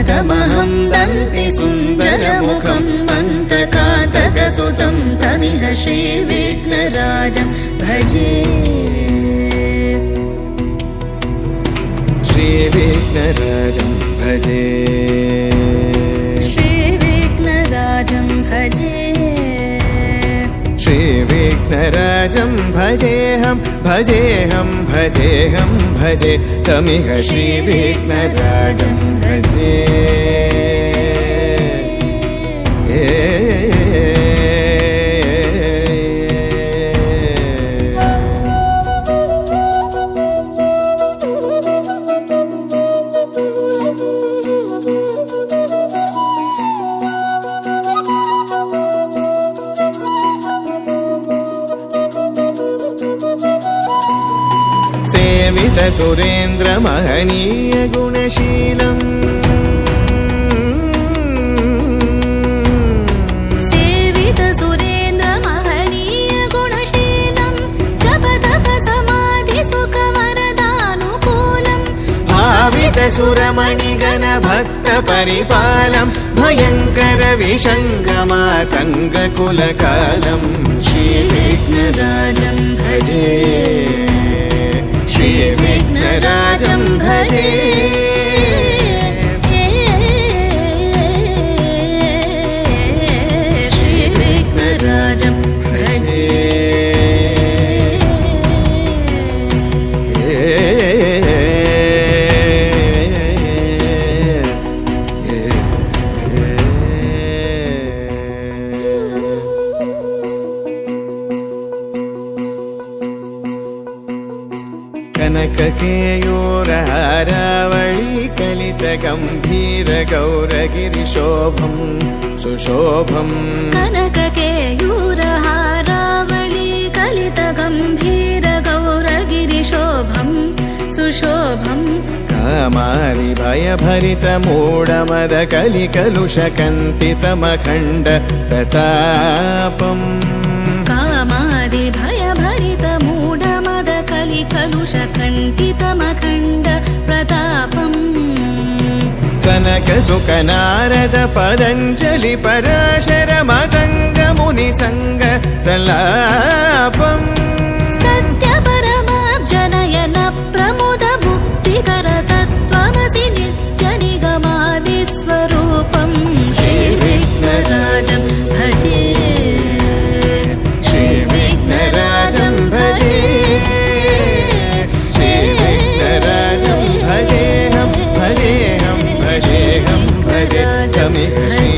तमहं दन्ति सुन्दरमुखं मन्तकातकसुतं तमिह श्रीविघ्नराजं भजे श्रीविघ्नराजं भजे श्रीविघ्नराजं भजे श्रीविघ्नराजं भजेऽहं भजेऽहं भजेऽहं भजे तमिह श्रीविघ्नराजं भजे सेवित सुरेन्द्र महनीय गुणशीलम् सेवित सुरेन्द्र महनीय गुणशीलं जप तप समाधि सुख वरदानुकूलम् भावित सुरमणिगण भक्त परिपालं भयङ्कर विषङ्गमातङ्ग कुलकालं श्रीविघ्नराजं भजे श्रीविघ्नराजं भजे श्रीविघ्नराजं भजे कनककेयूरहारावळी कलितगम्भीर गौरगिरिशोभं सुशोभम् कनककेयूरहारावळी कलितगम्भीर गौरगिरिशोभं सुशोभम् कामारि भयभरित मूढमद कलिकलुषकन्तितमखण्ड प्रतापम् कामादि भयभरित मूढमद कलिकलुषकण्टितमखण्ड प्रतापम् सनक सुख नारद पतञ्जलि पराशर मतङ्ग मुनिसङ्ग सलापम् सत्य परमाब्जनयन प्रमुद मुक्तिकर तत्त्वमसि नित्य निगमादिस्वरूपम् श्रीविघ्नराजं भजे श्रीविघ्नराजं भजे श्रीविघ्नराजं भजेऽहं भजेऽहं भजेऽहं भजे तमिह श्री